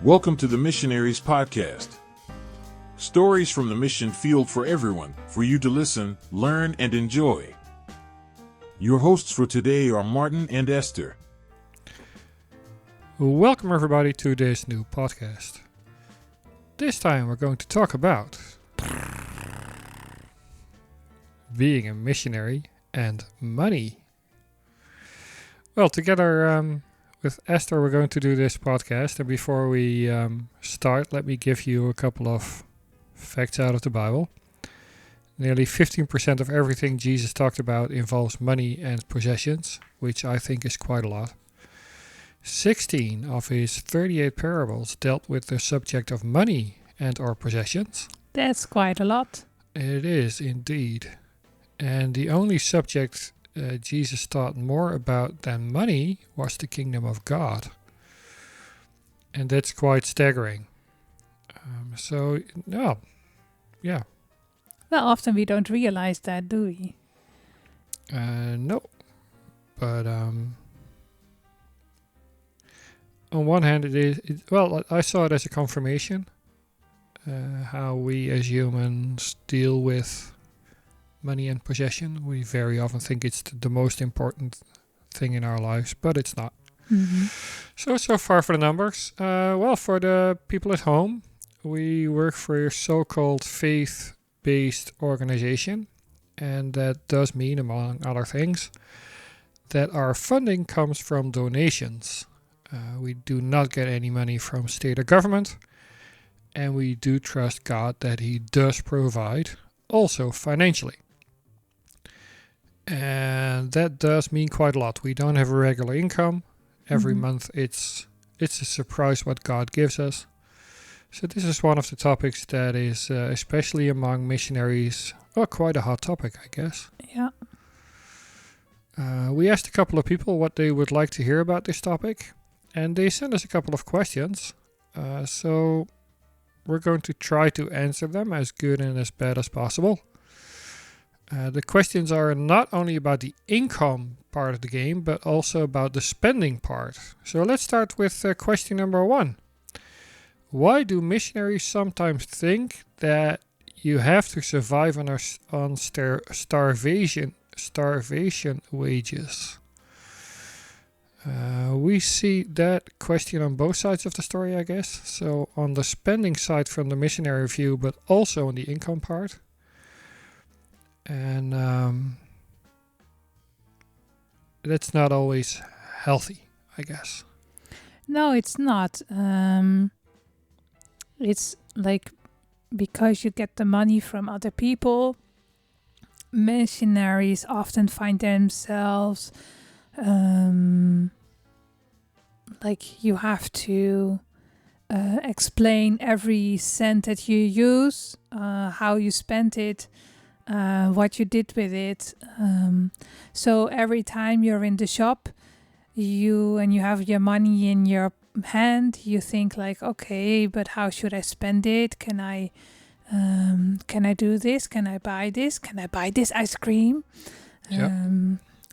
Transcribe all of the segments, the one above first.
Welcome to the Missionaries Podcast. Stories from the mission field for everyone, for you to listen, learn, and enjoy. Your hosts for today are Martin and Esther. Welcome everybody to this new podcast. This time we're going to talk about being a missionary and money. Well, together with Esther we're going to do this podcast, and before we start, let me give you a couple of facts out of the Bible. Nearly 15% of everything Jesus talked about involves money and possessions, which I think is quite a lot. 16 of his 38 parables dealt with the subject of money and or possessions. That's quite a lot. It is indeed. And the only subject Jesus taught more about than money was the kingdom of God. And that's quite staggering. Yeah. Well, often we don't realize that, do we? No. But on one hand, I saw it as a confirmation. How we as humans deal with money and possession. We very often think it's the most important thing in our lives, but it's not. Mm-hmm. So far for the numbers. For the people at home, we work for a so-called faith-based organization, and that does mean, among other things, that our funding comes from donations. We do not get any money from state or government, and we do trust God that He does provide, also financially. And that does mean quite a lot. We don't have a regular income. Every month it's a surprise what God gives us. So this is one of the topics that is, especially among missionaries, quite a hot topic, I guess. Yeah. We asked a couple of people what they would like to hear about this topic, and they sent us a couple of questions. So we're going to try to answer them as good and as bad as possible. The questions are not only about the income part of the game, but also about the spending part. So let's start with question number 1. Why do missionaries sometimes think that you have to survive on starvation wages? We see that question on both sides of the story, I guess. So on the spending side from the missionary view, but also on the income part. And that's not always healthy, I guess. No, it's not. It's like because you get the money from other people, missionaries often find themselves like you have to explain every cent that you use, how you spent it, what you did with it. So every time you're in the shop, you have your money in your hand, you think like, okay, but how should I spend it? Can I do this? Can I buy this? Can I buy this ice cream?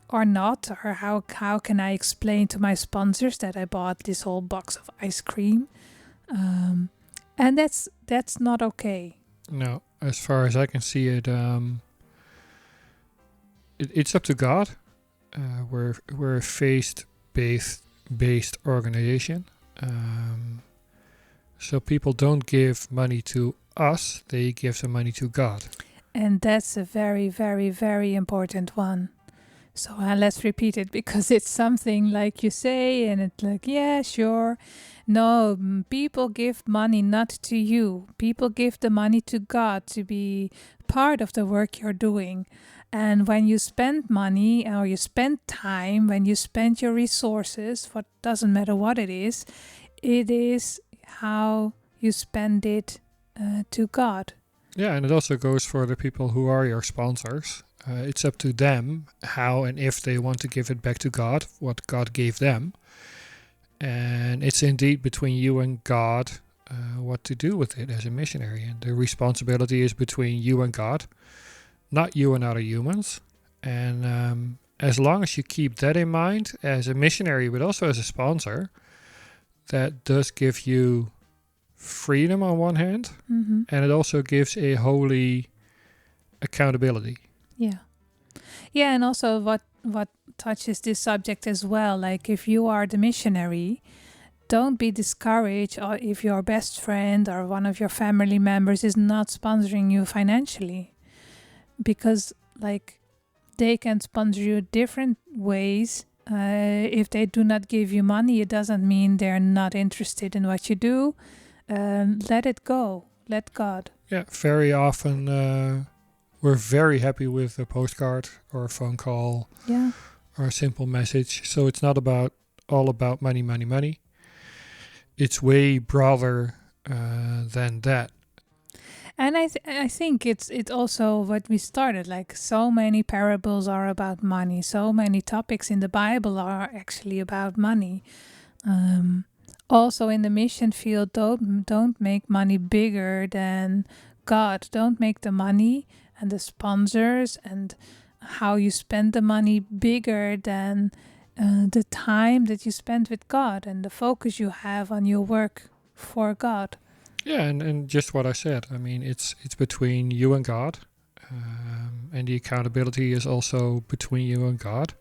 Or not? Or how can I explain to my sponsors that I bought this whole box of ice cream? And that's not okay. No, as far as I can see it, it's up to God. We're a faith-based organization. So people don't give money to us, they give the money to God. And that's a very, very, very important one. So let's repeat it, because it's something like you say and it's like, yeah, sure. No, people give money not to you. People give the money to God to be part of the work you're doing. And when you spend money or you spend time, when you spend your resources, what doesn't matter what it is how you spend it to God. Yeah, and it also goes for the people who are your sponsors. It's up to them how and if they want to give it back to God, what God gave them. And it's indeed between you and God what to do with it as a missionary. And the responsibility is between you and God, not you and other humans. And as long as you keep that in mind as a missionary, but also as a sponsor, that does give you freedom on one hand, Mm-hmm. and it also gives a holy accountability. Yeah. Yeah, and also what touches this subject as well, like if you are the missionary, don't be discouraged or if your best friend or one of your family members is not sponsoring you financially, because like they can sponsor you different ways. If they do not give you money, it doesn't mean they're not interested in what you do. Let it go. Let God. Yeah, very often we're very happy with a postcard or a phone call Yeah. or a simple message. So it's not all about money, money, money. It's way broader than that. And I think it's also what we started, like so many parables are about money, so many topics in the Bible are actually about money. Also in the mission field, don't make money bigger than God. Don't make the money and the sponsors and how you spend the money bigger than the time that you spend with God and the focus you have on your work for God. Yeah, and just what I said. I mean, it's between you and God, and the accountability is also between you and God.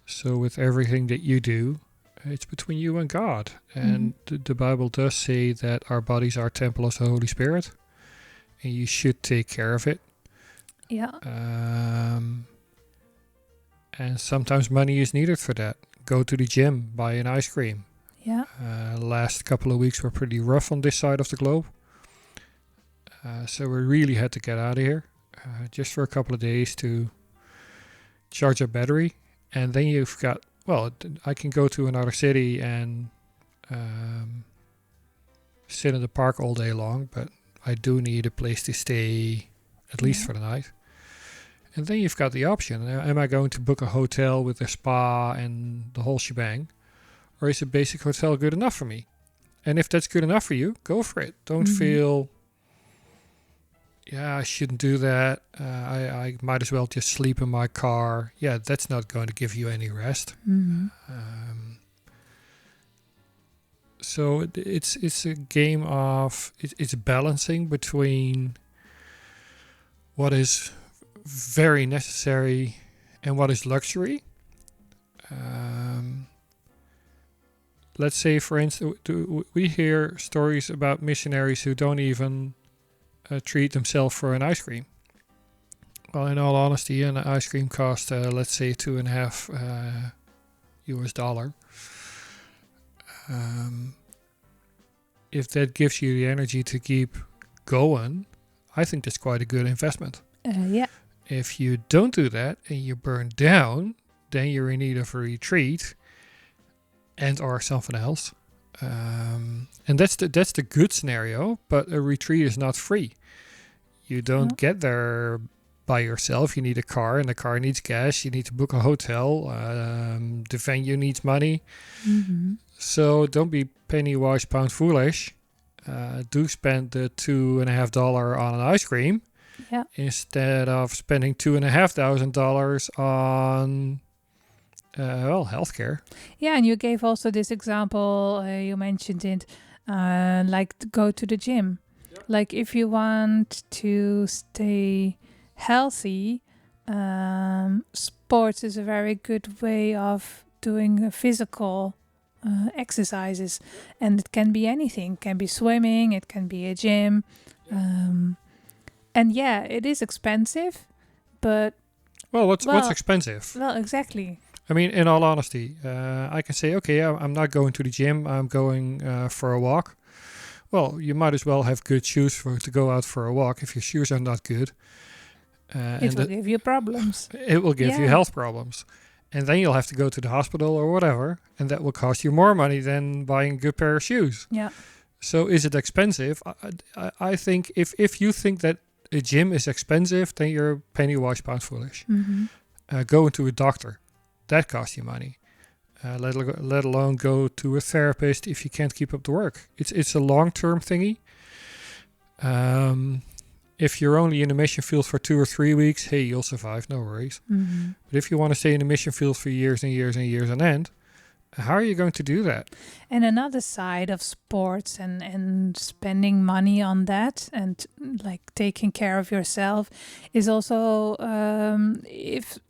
So with everything that you do, it's between you and God. And the Bible does say that our bodies are temple of the Holy Spirit, and you should take care of it. Yeah. And sometimes money is needed for that. Go to the gym, buy an ice cream. Yeah. Last couple of weeks were pretty rough on this side of the globe. So we really had to get out of here just for a couple of days to charge a battery. And then you've got, I can go to another city and sit in the park all day long, but I do need a place to stay at least for the night. And then you've got the option. Am I going to book a hotel with a spa and the whole shebang? Or is a basic hotel good enough for me? And if that's good enough for you, go for it. Don't feel, I shouldn't do that. I might as well just sleep in my car. Yeah, that's not going to give you any rest. So it's a game of, it's balancing between what is very necessary and what is luxury. Let's say, for instance, we hear stories about missionaries who don't even treat themselves for an ice cream. Well, in all honesty, an ice cream costs, let's say, $2.50 US. If that gives you the energy to keep going, I think that's quite a good investment. Yeah. If you don't do that and you burn down, then you're in need of a retreat and or something else. And that's the good scenario, but a retreat is not free. You don't get there by yourself. You need a car, and the car needs gas. You need to book a hotel. The venue needs money. So don't be penny wise, pound foolish. Do spend the $2.50 on an ice cream instead of spending $2,500 on healthcare. Yeah, and you gave also this example, you mentioned it, like to go to the gym. Like if you want to stay healthy, sports is a very good way of doing physical exercises. And it can be anything. It can be swimming, it can be a gym. And yeah, it is expensive, but... What's expensive? Well, exactly. I mean, in all honesty, I can say, okay, I'm not going to the gym. I'm going for a walk. Well, you might as well have good shoes to go out for a walk. If your shoes are not good, it will give you problems. It will give you health problems. And then you'll have to go to the hospital or whatever. And that will cost you more money than buying a good pair of shoes. Yeah. So is it expensive? I think if you think that a gym is expensive, then you're penny wise, pound foolish. Go into a doctor. That costs you money. Let alone go to a therapist if you can't keep up the work. It's a long-term thingy. If you're only in the mission field for 2 or 3 weeks, hey, you'll survive, no worries. But if you want to stay in the mission field for years and years and years on end, How are you going to do that? And another side of sports and spending money on that and like taking care of yourself is also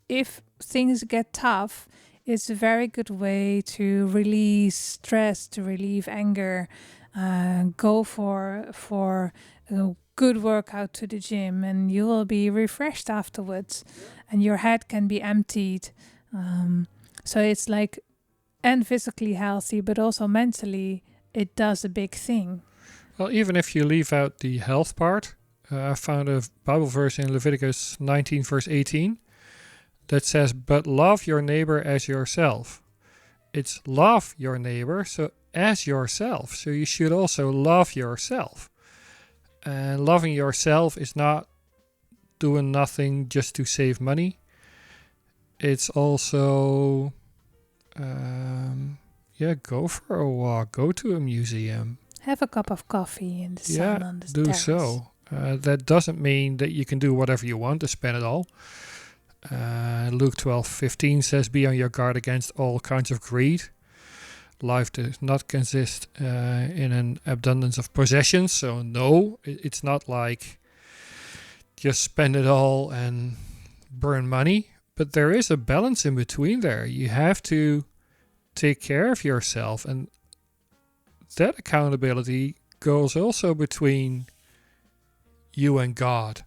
if things get tough, it's a very good way to release stress, to relieve anger. Go for a good workout to the gym, and you will be refreshed afterwards, and your head can be emptied. So it's like, and physically healthy, but also mentally, it does a big thing. Well, even if you leave out the health part, I found a Bible verse in Leviticus 19, verse 18, that says, "But love your neighbor as yourself." It's love your neighbor, so as yourself. So you should also love yourself. And loving yourself is not doing nothing just to save money. It's also, go for a walk, go to a museum. Have a cup of coffee in the sun on the do terrace. so. That doesn't mean that you can do whatever you want to spend it all. Luke 12:15 says, "Be on your guard against all kinds of greed." Life does not consist in an abundance of possessions. So no, it's not like just spend it all and burn money. But there is a balance in between there. You have to take care of yourself. And that accountability goes also between you and God.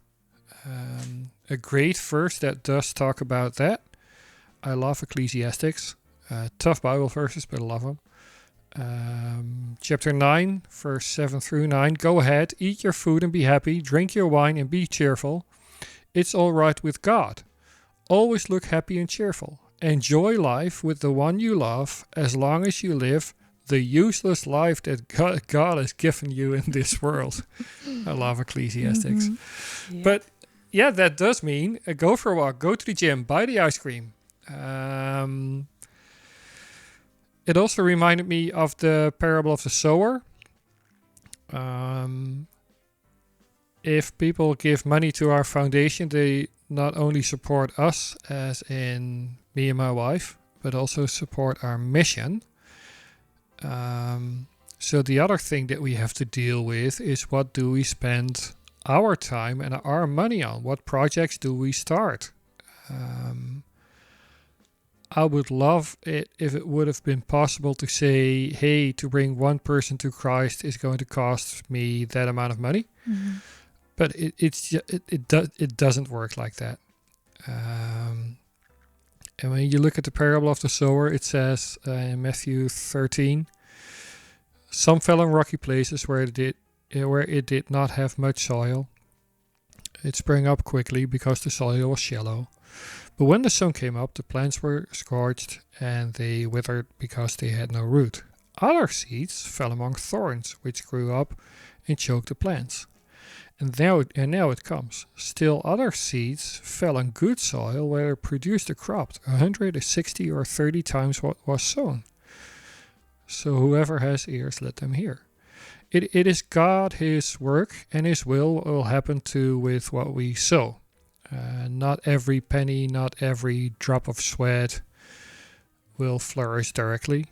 A great verse that does talk about that. I love Ecclesiastics. Tough Bible verses, but I love them. Chapter 9, verse 7 through 9. "Go ahead, eat your food and be happy. Drink your wine and be cheerful. It's all right with God. Always look happy and cheerful. Enjoy life with the one you love as long as you live the useless life that God has given you in this world." I love Ecclesiastics. Yeah. But yeah, that does mean go for a walk, go to the gym, buy the ice cream. It also reminded me of the parable of the sower. If people give money to our foundation, they not only support us, as in me and my wife, but also support our mission. So the other thing that we have to deal with is, what do we spend our time and our money on? What projects do we start? I would love it if it would have been possible to say, hey, to bring one person to Christ is going to cost me that amount of money. Mm-hmm. But it doesn't work like that. And when you look at the parable of the sower, it says in Matthew 13, "Some fell on rocky places where it did not have much soil. It sprang up quickly because the soil was shallow. But when the sun came up, the plants were scorched and they withered because they had no root. Other seeds fell among thorns, which grew up and choked the plants. And now it comes. Still other seeds fell on good soil where it produced a crop 160 or 30 times what was sown. So whoever has ears, let them hear." It is God, His work, and His will happen with what we sow. Not every penny, not every drop of sweat will flourish directly.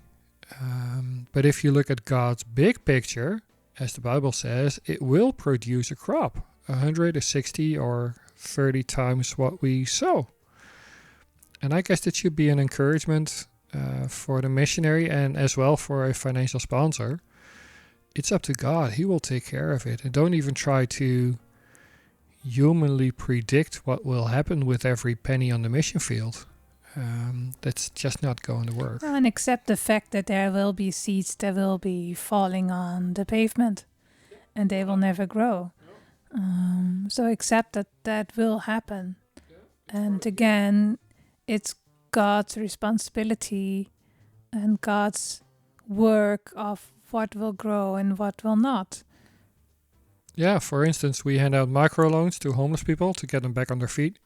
But if you look at God's big picture, as the Bible says, it will produce a crop 160 or 30 times what we sow. And I guess that should be an encouragement for the missionary and as well for a financial sponsor. It's up to God. He will take care of it. And don't even try to humanly predict what will happen with every penny on the mission field. That's just not going to work. And accept the fact that there will be seeds that will be falling on the pavement and they will never grow. So accept that will happen. And again, it's God's responsibility and God's work of what will grow and what will not. Yeah, for instance, we hand out microloans to homeless people to get them back on their feet.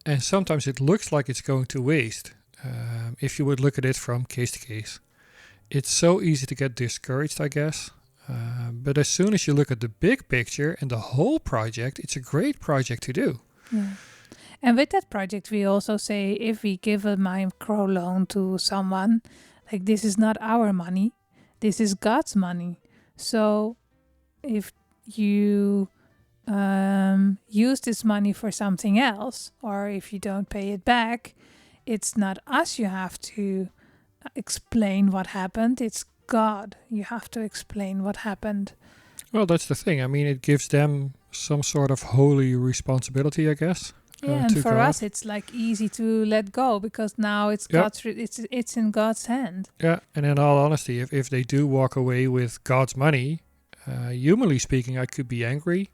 And sometimes it looks like it's going to waste, if you would look at it from case to case. It's so easy to get discouraged, I guess. But as soon as you look at the big picture and the whole project, it's a great project to do. Yeah. And with that project, we also say if we give a microloan to someone, Like, this is not our money. This is God's money. So if you use this money for something else, or if you don't pay it back, it's not us you have to explain what happened. It's God. You have to explain what happened. Well, that's the thing. I mean, it gives them some sort of holy responsibility, I guess. Yeah, and to for God. us, it's like easy to let go because now it's Yep. God's. It's in God's hand. Yeah, and in all honesty, if they do walk away with God's money, humanly speaking, I could be angry.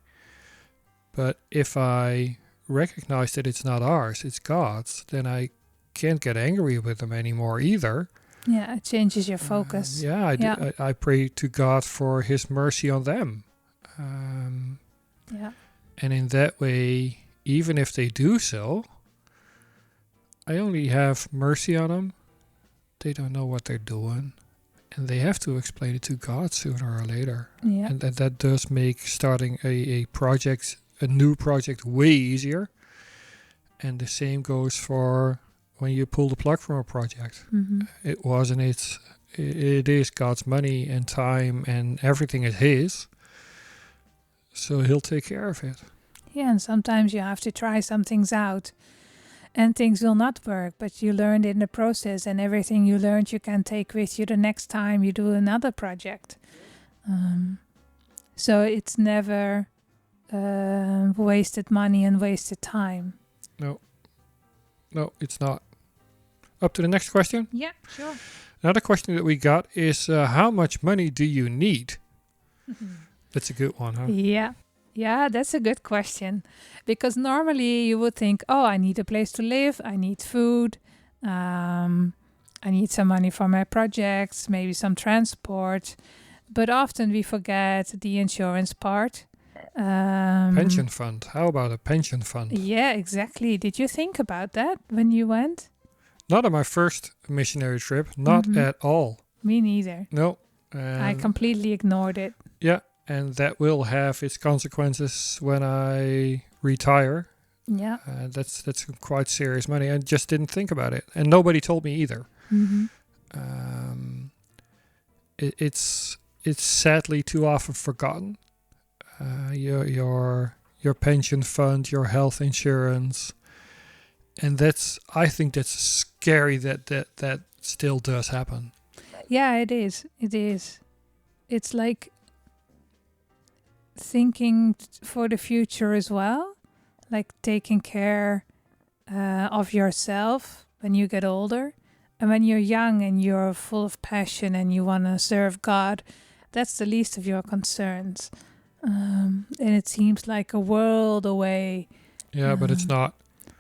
But if I recognize that it's not ours, it's God's, then I can't get angry with them anymore either. Yeah, it changes your focus. I pray to God for His mercy on them. Yeah. And in that way, even if they do so, I only have mercy on them. They don't know what they're doing. And they have to explain it to God sooner or later. Yeah. And that does make starting a project, a new project, way easier. And the same goes for when you pull the plug from a project. Mm-hmm. It wasn't it is God's money and time and everything is His. So He'll take care of it. Yeah, and sometimes you have to try some things out and things will not work, but you learned in the process, and everything you learned you can take with you the next time you do another project. So it's never wasted money and wasted time. No, it's not. Up to the next question. Yeah, sure. Another question that we got is how much money do you need? That's a good one, huh? Yeah, that's a good question. Because normally you would think, oh, I need a place to live, I need food, I need some money for my projects, maybe some transport. But often we forget the insurance part. Pension fund. How about a pension fund? Yeah, exactly. Did you think about that when you went? Not on my first missionary trip. Not at all. Me neither. No. I completely ignored it. Yeah, and that will have its consequences when I retire. Yeah. That's quite serious money. I just didn't think about it, and nobody told me either. Mm-hmm. It's sadly too often forgotten. Your pension fund, your health insurance, and I think that's scary that still does happen. Yeah, it is. It is. It's like thinking for the future as well, like taking care of yourself when you get older. And when you're young and you're full of passion and you want to serve God, that's the least of your concerns. And it seems like a world away. Yeah, but it's not.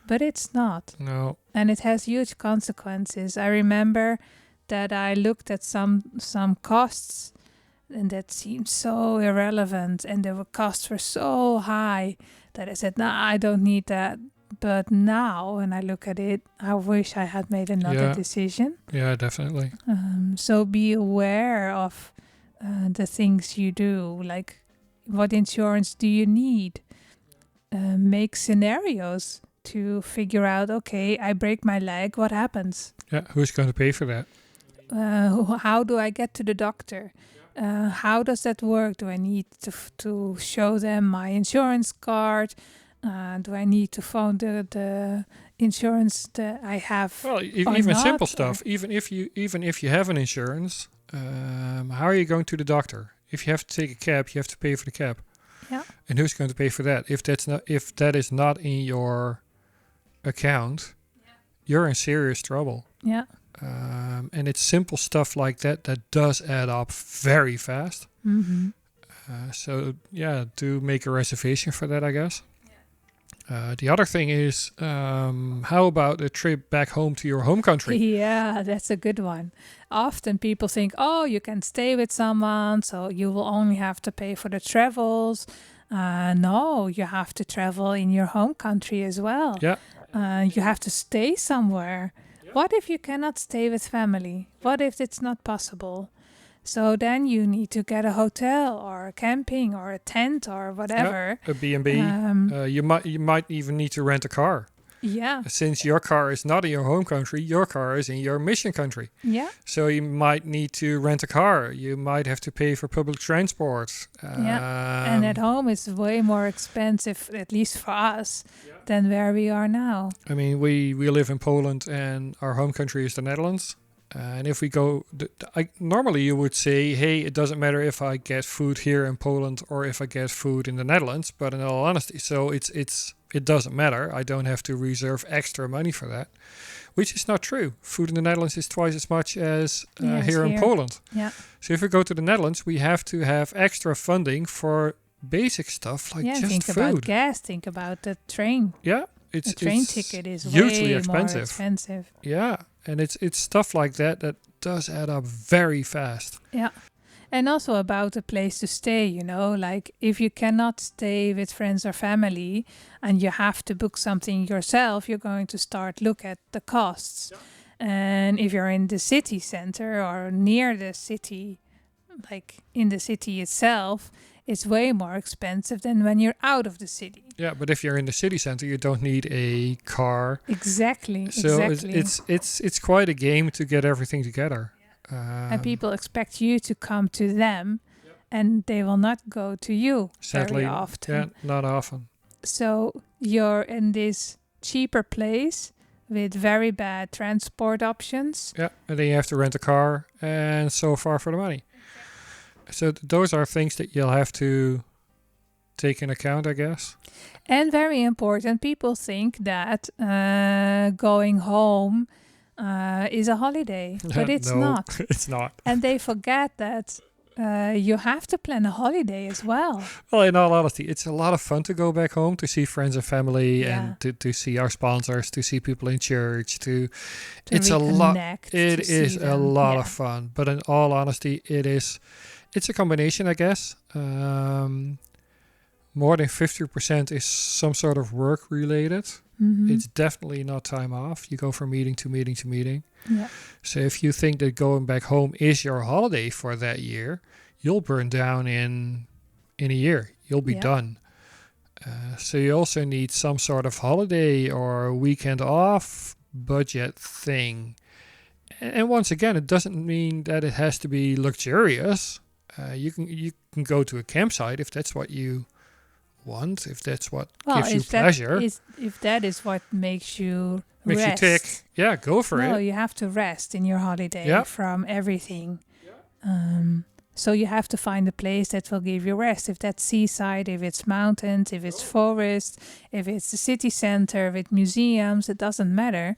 But it's not. No. And it has huge consequences. I remember that I looked at some costs and that seemed so irrelevant, and the costs were so high that I said, nah, I don't need that. But now when I look at it, I wish I had made another decision. Yeah, definitely. So be aware of the things you do, like what insurance do you need? Make scenarios to figure out, okay, I break my leg, what happens? Yeah, who's going to pay for that? How do I get to the doctor? How does that work? Do I need to show them my insurance card? Do I need to phone the insurance that I have? Well, even simple stuff. Even if you have an insurance, how are you going to the doctor? If you have to take a cab, you have to pay for the cab. Yeah. And who's going to pay for that? If that is not in your account, you're in serious trouble. Yeah. And it's simple stuff like that does add up very fast. Mm-hmm. So yeah, do make a reservation for that, I guess. The other thing is, how about a trip back home to your home country? Yeah, that's a good one. Often people think, oh, you can stay with someone, so you will only have to pay for the travels. No, you have to travel in your home country as well. Yeah. You have to stay somewhere. What if you cannot stay with family? What if it's not possible? So then you need to get a hotel or a camping or a tent or whatever. Yeah, a B&B. You might even need to rent a car. Yeah. Since your car is not in your home country, your car is in your mission country. Yeah. So you might need to rent a car. You might have to pay for public transport. And at home it's way more expensive, at least for us, than where we are now. I mean, we live in Poland and our home country is the Netherlands. And if we go, normally you would say, hey, it doesn't matter if I get food here in Poland or if I get food in the Netherlands. But in all honesty, so it doesn't matter. I don't have to reserve extra money for that, which is not true. Food in the Netherlands is twice as much as here in Poland. Yeah. So if we go to the Netherlands, we have to have extra funding for basic stuff like just think food. About gas. Think about the train. Yeah, the train ticket is hugely way expensive. more expensive. Yeah, and it's stuff like that does add up very fast. Yeah. And also about a place to stay, like if you cannot stay with friends or family and you have to book something yourself, you're going to start look at the costs. Yeah. And if you're in the city center or near the city, like in the city itself, it's way more expensive than when you're out of the city. Yeah, but if you're in the city center, you don't need a car. Exactly. So it's quite a game to get everything together. And people expect you to come to them, and they will not go to you sadly, very often. Yeah, not often. So you're in this cheaper place with very bad transport options. Yeah, and then you have to rent a car, and so far for the money. So those are things that you'll have to take in account, I guess. And very important, people think that going home is a holiday, but it's No, not. It's not. And they forget that you have to plan a holiday as well. Well, in all honesty, it's a lot of fun to go back home, to see friends and family, and to see our sponsors, to see people in church, it's a lot. It is a lot of fun. But in all honesty, it's a combination, I guess. More than 50% is some sort of work related. Mm-hmm. It's definitely not time off. You go from meeting to meeting to meeting. Yeah. So if you think that going back home is your holiday for that year, you'll burn down in a year. You'll be done. So you also need some sort of holiday or weekend off budget thing. And once again, it doesn't mean that it has to be luxurious. You can go to a campsite if that's what you want, if that's what gives you pleasure. If that is what makes you makes rest. you tick, yeah, go for it. No, you have to rest in your holiday from everything. So you have to find a place that will give you rest. If that's seaside, if it's mountains, if it's forest, if it's the city center with museums, it doesn't matter.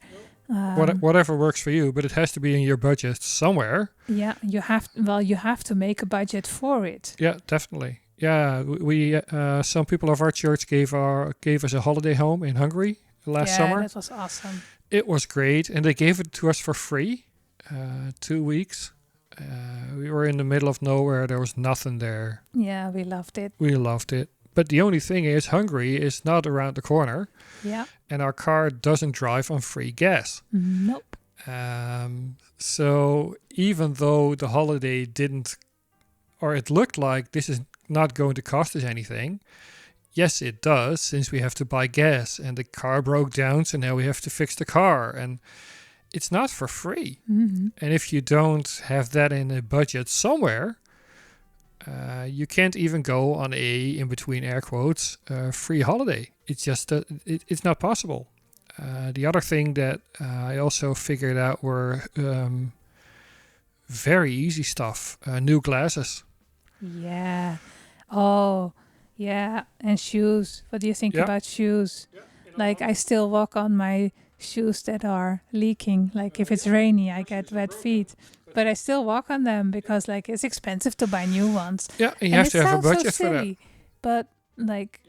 Whatever works for you, but it has to be in your budget somewhere. Yeah, you have to make a budget for it. Yeah, definitely. Yeah, we some people of our church gave us a holiday home in Hungary last summer. Yeah, that was awesome. It was great, and they gave it to us for free. 2 weeks. We were in the middle of nowhere. There was nothing there. Yeah, we loved it. We loved it. But the only thing is, Hungary is not around the corner. Yeah. And our car doesn't drive on free gas. Nope. So even though the holiday didn't, or it looked like this is not going to cost us anything, yes, it does, since we have to buy gas and the car broke down, so now we have to fix the car. And it's not for free. Mm-hmm. And if you don't have that in a budget somewhere, you can't even go on a, in between air quotes, free holiday. It's just, it's not possible. The other thing that I also figured out were very easy stuff. New glasses. Yeah. Oh, yeah. And shoes. What do you think about shoes? Yeah, like I still walk on my shoes that are leaking. Like if it's rainy, I get wet feet. But I still walk on them because like it's expensive to buy new ones. Yeah, and you have to have a budget for that. But like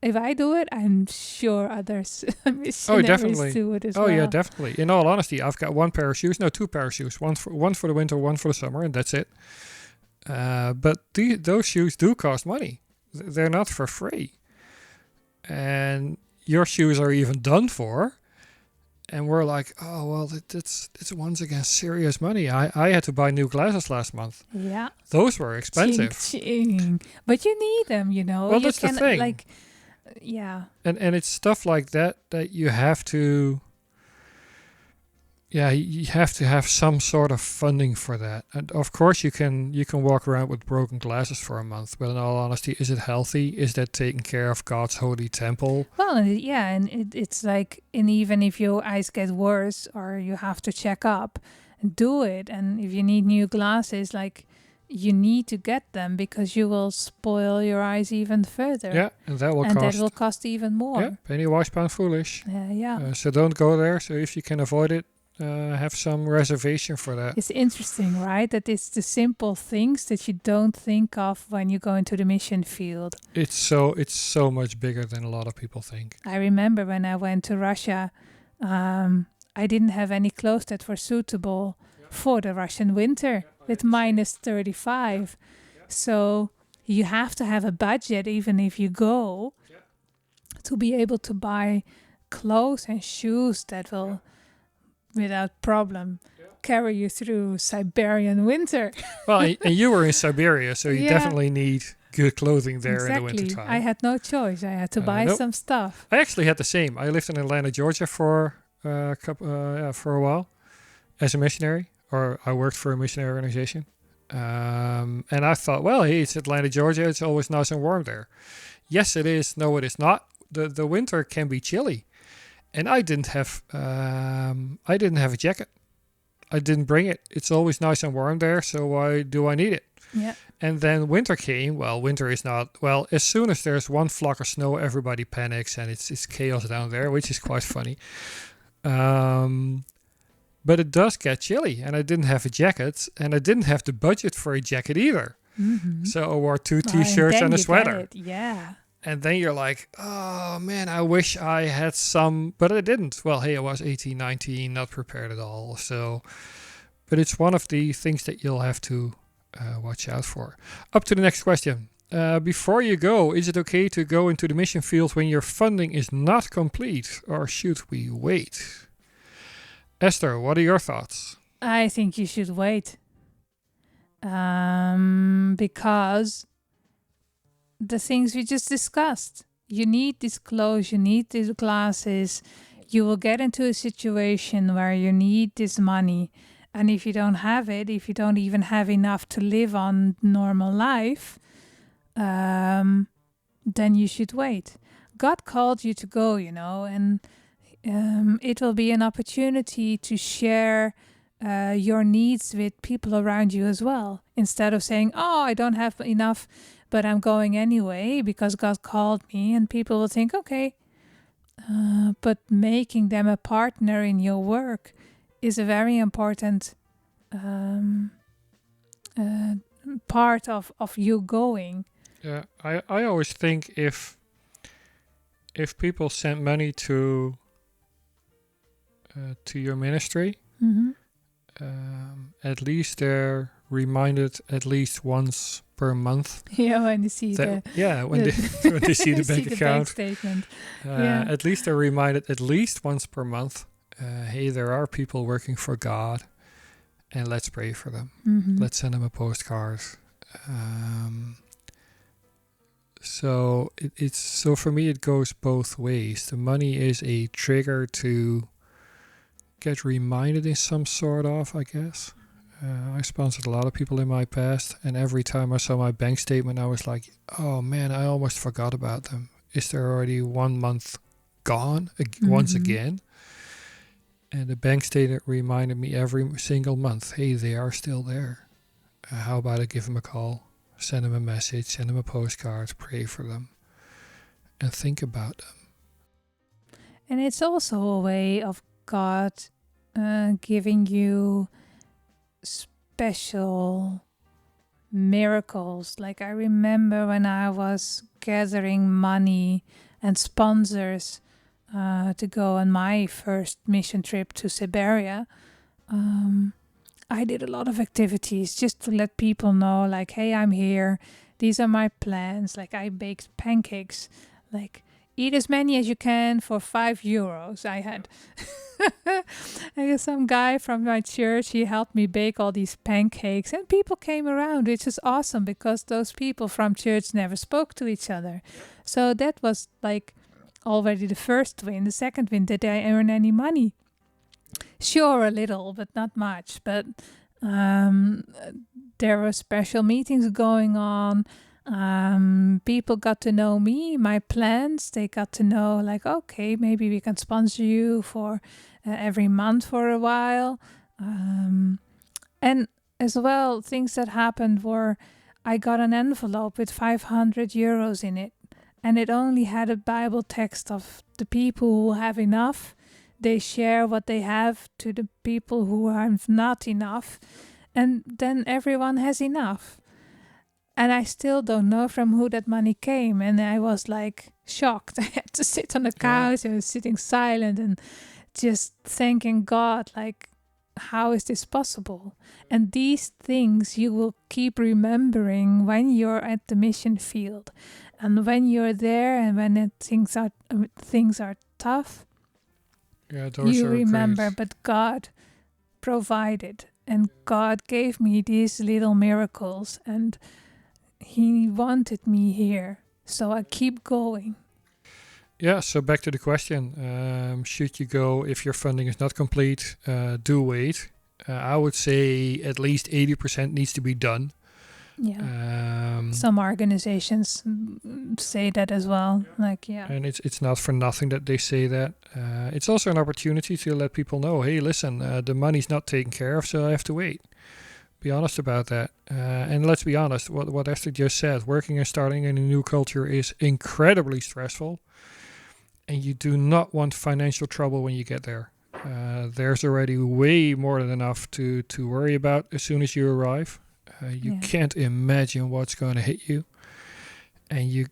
if I do it, I'm sure others definitely do it as well. Oh yeah, definitely. In all honesty, I've got one pair of shoes, no, 2 pair of shoes. One for the winter, one for the summer, and that's it. But those shoes do cost money. They're not for free. And your shoes are even done for. And we're like, oh, well, it's once again serious money. I had to buy new glasses last month. Yeah. Those were expensive. Ching, ching. But you need them, you know. Well, that's the thing. Like, Yeah. And it's stuff like that you have to. Yeah, you have to have some sort of funding for that. And of course, you can walk around with broken glasses for a month. But in all honesty, is it healthy? Is that taking care of God's holy temple? Well, and it's like, and even if your eyes get worse or you have to check up, do it. And if you need new glasses, like, you need to get them because you will spoil your eyes even further. Yeah, and that will and cost. that will cost even more. Yeah, penny wise, pound foolish. Yeah. So don't go there. So if you can avoid it, have some reservation for that. It's interesting, right? That it's the simple things that you don't think of when you go into the mission field. It's so much bigger than a lot of people think. I remember when I went to Russia, I didn't have any clothes that were suitable for the Russian winter with minus 35. So you have to have a budget even if you go to be able to buy clothes and shoes that will, without problem, carry you through Siberian winter. Well, and you were in Siberia, so you definitely need good clothing there in the wintertime. I had no choice. I had to buy some stuff. I actually had the same. I lived in Atlanta, Georgia for for a while as a missionary, or I worked for a missionary organization. And I thought, well, hey, it's Atlanta, Georgia. It's always nice and warm there. Yes, it is. No, it is not. The winter can be chilly. And I didn't have a jacket. I didn't bring it. It's always nice and warm there, so why do I need it? Yeah. And then winter came. Well, winter is not. Well, as soon as there's one flock of snow, everybody panics and it's chaos down there, which is quite funny. But it does get chilly, and I didn't have a jacket, and I didn't have the budget for a jacket either. Mm-hmm. So I wore 2 t-shirts and a sweater. Yeah. And then you're like, oh man, I wish I had some, but I didn't. Well, hey, I was 18, 19, not prepared at all. So, but it's one of the things that you'll have to watch out for. Up to the next question. Before you go, is it okay to go into the mission field when your funding is not complete, or should we wait? Esther, what are your thoughts? I think you should wait. Because the things we just discussed. You need these clothes, you need these glasses. You will get into a situation where you need this money. And if you don't have it, if you don't even have enough to live on normal life, then you should wait. God called you to go, and it will be an opportunity to share your needs with people around you as well. Instead of saying, oh, I don't have enough, but I'm going anyway because God called me, and people will think, okay. But making them a partner in your work is a very important part of you going. Yeah, I always think if people send money to your ministry, at least they're reminded at least once per month. Yeah, when you see when they see the bank account bank statement. At least they're reminded at least once per month. Hey, there are people working for God, and let's pray for them. Let's send them a postcard. So so for me it goes both ways. The money is a trigger to get reminded in some sort of, I guess. I sponsored a lot of people in my past, and every time I saw my bank statement, I was like, oh man, I almost forgot about them. Is there already 1 month gone once again? And the bank statement reminded me every single month, hey, they are still there. How about I give them a call, send them a message, send them a postcard, pray for them, and think about them. And it's also a way of God giving you special miracles. Like I remember when I was gathering money and sponsors to go on my first mission trip to Siberia, I did a lot of activities just to let people know, like, hey, I'm here. These are my plans. Like I baked pancakes. Like eat as many as you can for €5. I had I guess some guy from my church, he helped me bake all these pancakes, and people came around, which is awesome because those people from church never spoke to each other. So that was like already the first win. The second win, did I earn any money? Sure, a little, but not much. But there were special meetings going on. People got to know me, my plans. They got to know, like, okay, maybe we can sponsor you for every month for a while. And as well, things that happened were I got an envelope with €500 in it, and it only had a Bible text of the people who have enough. They share what they have to the people who have not enough, and then everyone has enough. And I still don't know from who that money came. And I was like shocked. I had to sit on the couch and was sitting silent and just thanking God, like, how is this possible? And these things you will keep remembering when you're at the mission field. And when you're there and when things are tough, those you are remember, great. but God provided. And God gave me these little miracles. And He wanted me here, so I keep going. Yeah, so back to the question. Should you go if your funding is not complete? Do wait. I would say at least 80% needs to be done. Yeah. Some organizations say that as well. Like, yeah. And it's not for nothing that they say that. It's also an opportunity to let people know, hey, listen, the money's not taken care of, so I have to wait. Be honest about that. And let's be honest, what Esther just said, working and starting in a new culture is incredibly stressful. And you do not want financial trouble when you get there. There's already way more than enough to worry about as soon as you arrive. You can't imagine what's going to hit you. And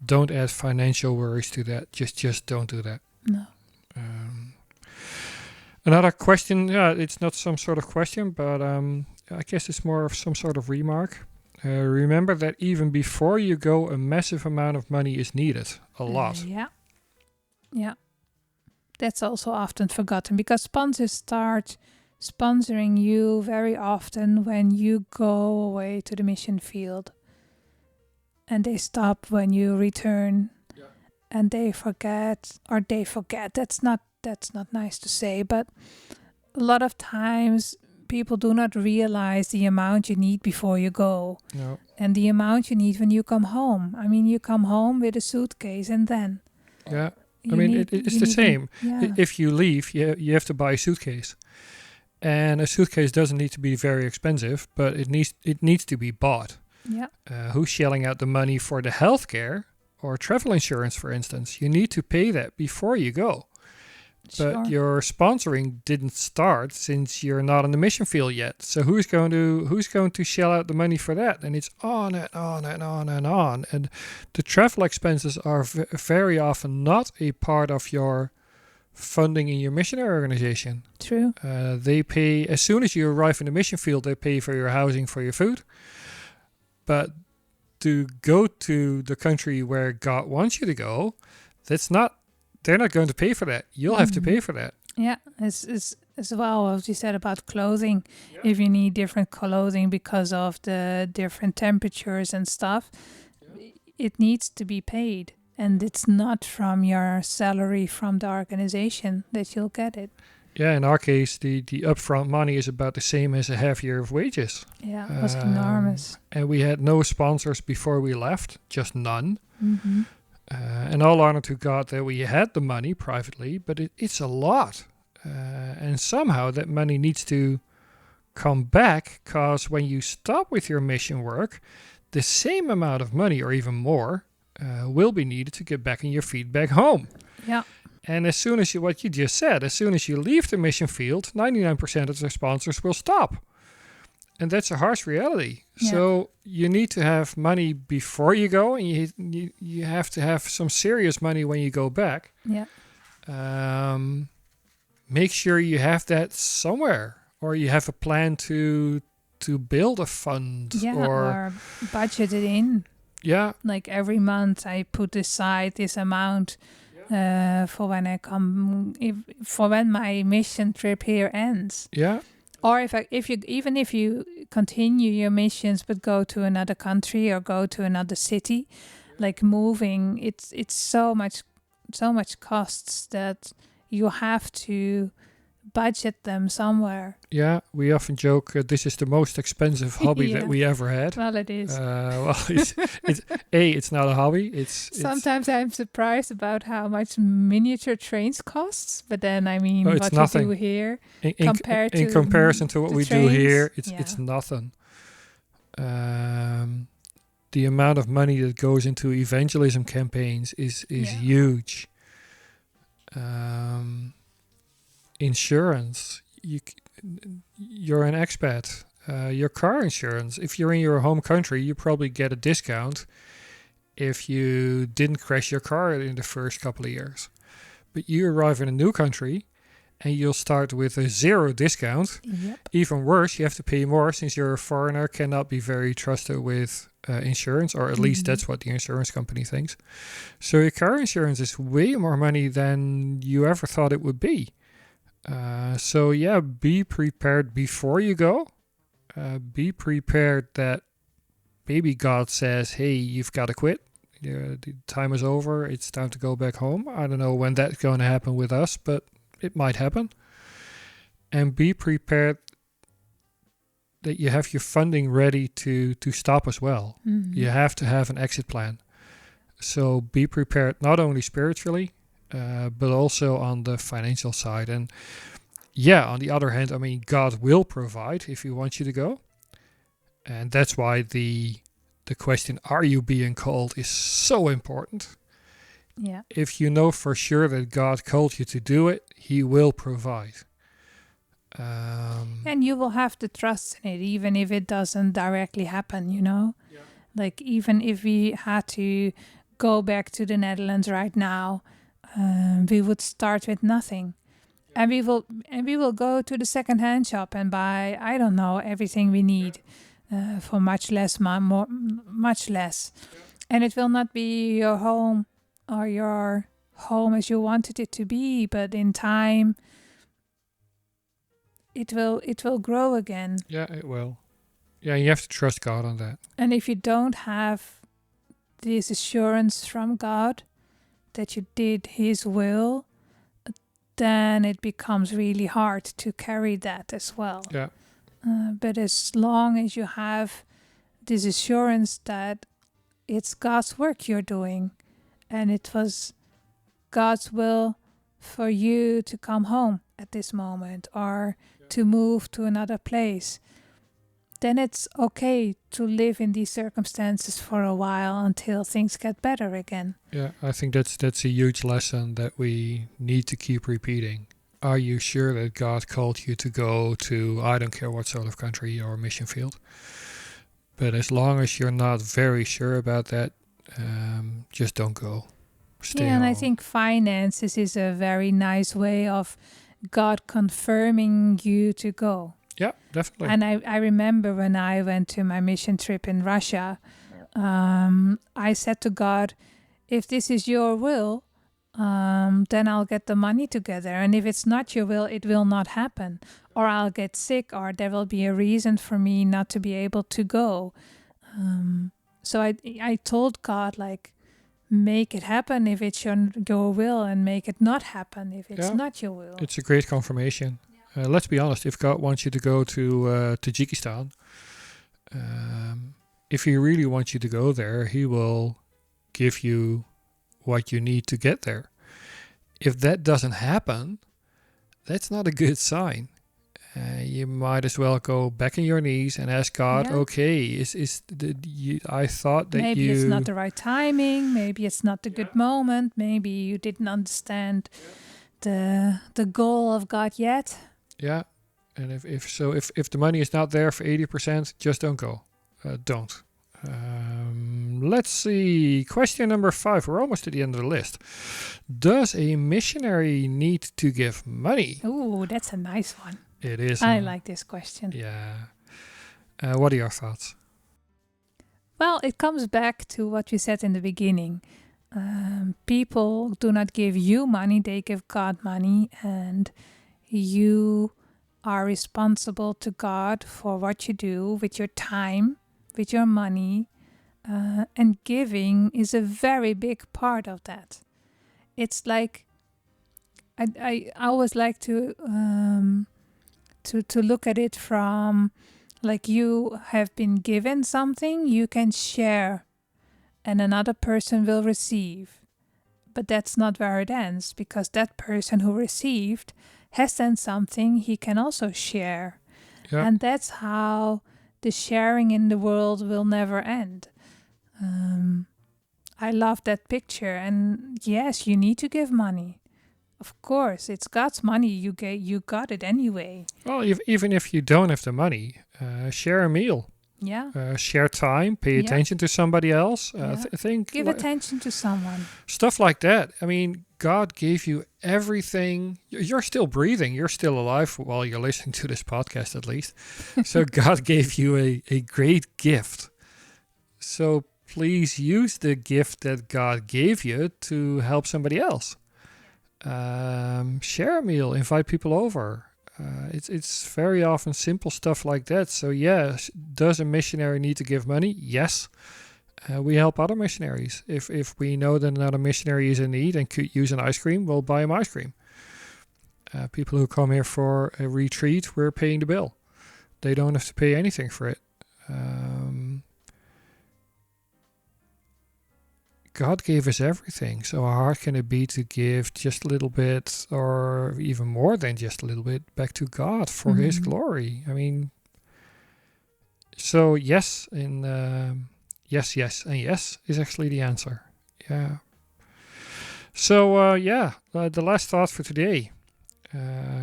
don't add financial worries to that. Just don't do that. No. Another question, it's not some sort of question, but I guess it's more of some sort of remark. Remember that even before you go, a massive amount of money is needed. A lot. Yeah. That's also often forgotten because sponsors start sponsoring you very often when you go away to the mission field. And they stop when you return. Yeah. And they forget. That's not nice to say, but a lot of times people do not realize the amount you need before you go. No. And the amount you need when you come home. I mean, you come home with a suitcase and then... Yeah, it's the same. If you leave, you have to buy a suitcase. And a suitcase doesn't need to be very expensive, but it needs to be bought. Yeah. Who's shelling out the money for the healthcare or travel insurance, for instance? You need to pay that before you go. But your sponsoring didn't start since you're not on the mission field yet. So who's going to shell out the money for that? And it's on and on and on and on. And the travel expenses are very often not a part of your funding in your missionary organization. True. They pay as soon as you arrive in the mission field. They pay for your housing, for your food. But to go to the country where God wants you to go, they're not going to pay for that. You'll have to pay for that. Yeah, it's as well as you said about clothing. Yeah. If you need different clothing because of the different temperatures and stuff, it needs to be paid. And it's not from your salary from the organization that you'll get it. Yeah, in our case, the upfront money is about the same as a half year of wages. Yeah, it was enormous. And we had no sponsors before we left, just none. Mm-hmm. And all honor to God that we had the money privately, but it's a lot. And somehow that money needs to come back, because when you stop with your mission work, the same amount of money or even more will be needed to get back on your feet back home. Yeah. And as soon as what you just said, as soon as you leave the mission field, 99% of the sponsors will stop. And that's a harsh reality. Yeah. So you need to have money before you go, and you have to have some serious money when you go back. Yeah. Make sure you have that somewhere, or you have a plan to build a fund, or budget it in. Yeah. Like every month I put aside this amount for when I come, for when my mission trip here ends. Yeah. Or if you continue your missions but go to another country or go to another city, like moving, it's so much costs that you have to budget them somewhere. Yeah, we often joke this is the most expensive hobby Yeah. that we ever had. Well, it is. Well, it's not a hobby. Sometimes I'm surprised about how much miniature trains costs, but then I mean, it's what nothing. you do here in compared in to comparison to what the we trains, do here, it's yeah. nothing. The amount of money that goes into evangelism campaigns is huge. Insurance, you're an expat. Your car insurance, if you're in your home country, you probably get a discount if you didn't crash your car in the first couple of years. But you arrive in a new country and you'll start with a 0 discount. Yep. Even worse, you have to pay more since you're a foreigner, cannot be very trusted with insurance, or at least that's what the insurance company thinks. So your car insurance is way more money than you ever thought it would be. So yeah, be prepared before you go. Be prepared that maybe God says, hey, you've got to quit. The time is over. It's time to go back home. I don't know when that's going to happen with us, but it might happen. And be prepared that you have your funding ready to stop as well. Mm-hmm. You have to have an exit plan. So be prepared not only spiritually, but also on the financial side. And yeah, on the other hand, I mean, God will provide if He wants you to go. And that's why the question, are you being called, is so important. Yeah. If you know for sure that God called you to do it, He will provide. And you will have to trust in it, even if it doesn't directly happen, you know? Yeah. Like, even if we had to go back to the Netherlands right now, we would start with nothing. And we will go to the second-hand shop and buy, I don't know, everything we need for much less, much less. And it will not be your home or your home as you wanted it to be, but in time, it will grow again. Yeah, it will. Yeah, you have to trust God on that. And if you don't have this assurance from God that you did His will, then it becomes really hard to carry that as well. Yeah. But as long as you have this assurance that it's God's work you're doing, and it was God's will for you to come home at this moment or to move to another place, then it's okay to live in these circumstances for a while until things get better again. Yeah, I think that's a huge lesson that we need to keep repeating. Are you sure that God called you to go to, I don't care what sort of country or mission field, but as long as you're not very sure about that, just don't go. Stay and home. I think finances is a very nice way of God confirming you to go. Yeah, definitely. And I remember when I went to my mission trip in Russia, I said to God, if this is your will, then I'll get the money together. And if it's not your will, it will not happen. Or I'll get sick, or there will be a reason for me not to be able to go. So I told God, like, make it happen if it's your will, and make it not happen if it's not your will. It's a great confirmation. Let's be honest, if God wants you to go to Tajikistan, if He really wants you to go there, He will give you what you need to get there. If that doesn't happen, that's not a good sign. You might as well go back on your knees and ask God, okay, I thought that maybe it's not the right timing, maybe it's not the good moment, maybe you didn't understand the goal of God yet. Yeah, and if the money is not there for 80%, just don't go. Don't. Let's see. Question number 5. We're almost at the end of the list. Does a missionary need to give money? Oh, that's a nice one. It is. I like this question. Yeah. What are your thoughts? Well, it comes back to what we said in the beginning. People do not give you money, they give God money, and you are responsible to God for what you do with your time, with your money, and giving is a very big part of that. It's like I always like to look at it from, like, you have been given something, you can share, and another person will receive. But that's not where it ends, because that person who received has done something he can also share. Yeah. And that's how the sharing in the world will never end. I love that picture. And yes, you need to give money. Of course, it's God's money. You got it anyway. Well, even if you don't have the money, share a meal. Yeah. Share time, pay Yeah. attention to somebody else. Yeah. Think Give attention to someone. stuff like that. I mean, God gave you everything. You're still breathing. You're still alive while you're listening to this podcast, at least. So God gave you a great gift. So please use the gift that God gave you to help somebody else. Share a meal, invite people over. It's very often simple stuff like that. So yes, does a missionary need to give money? Yes. We help other missionaries. If we know that another missionary is in need and could use an ice cream, we'll buy him ice cream. People who come here for a retreat, we're paying the bill. They don't have to pay anything for it. God gave us everything, so how hard can it be to give just a little bit, or even more than just a little bit, back to God for His glory? I mean, so yes, and yes, and yes is actually the answer. Yeah. So the last thought for today.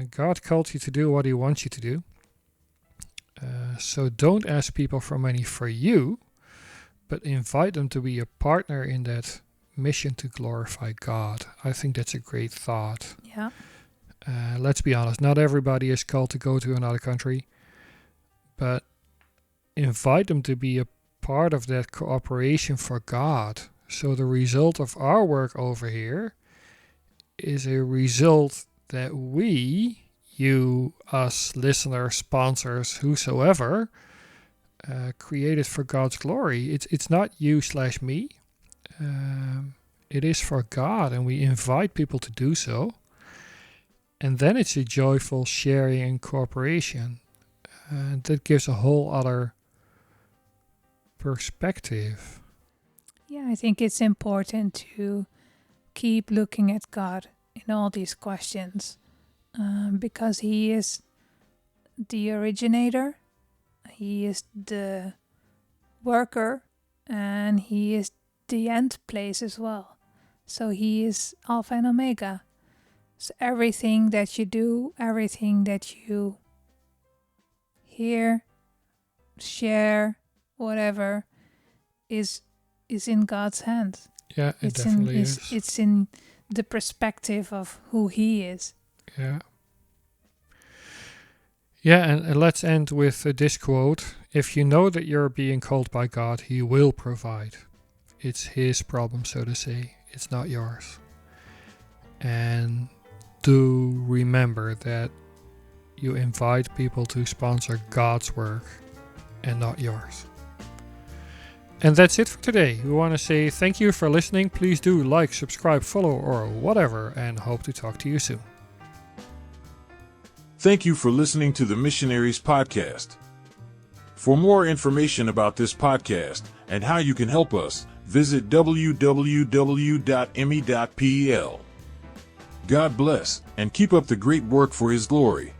God called you to do what He wants you to do. So don't ask people for money for you, but invite them to be a partner in that mission to glorify God. I think that's a great thought. Yeah. Let's be honest, not everybody is called to go to another country, but invite them to be a part of that cooperation for God. So the result of our work over here is a result that we, you, us, listeners, sponsors, whosoever, created for God's glory. It's not you/me. It is for God, and we invite people to do so. And then it's a joyful sharing and cooperation. That gives a whole other perspective. Yeah, I think it's important to keep looking at God in all these questions, because He is the originator, He is the worker, and He is the end place as well. So He is Alpha and Omega. So everything that you do, everything that you hear, share, whatever, is in God's hands. Yeah, it definitely is. It's in the perspective of who He is. Yeah. Yeah, and let's end with this quote. If you know that you're being called by God, He will provide. It's His problem, so to say. It's not yours. And do remember that you invite people to sponsor God's work and not yours. And that's it for today. We want to say thank you for listening. Please do like, subscribe, follow, or whatever, and hope to talk to you soon. Thank you for listening to the Missionaries Podcast. For more information about this podcast and how you can help us, visit www.me.pl. God bless, and keep up the great work for His glory.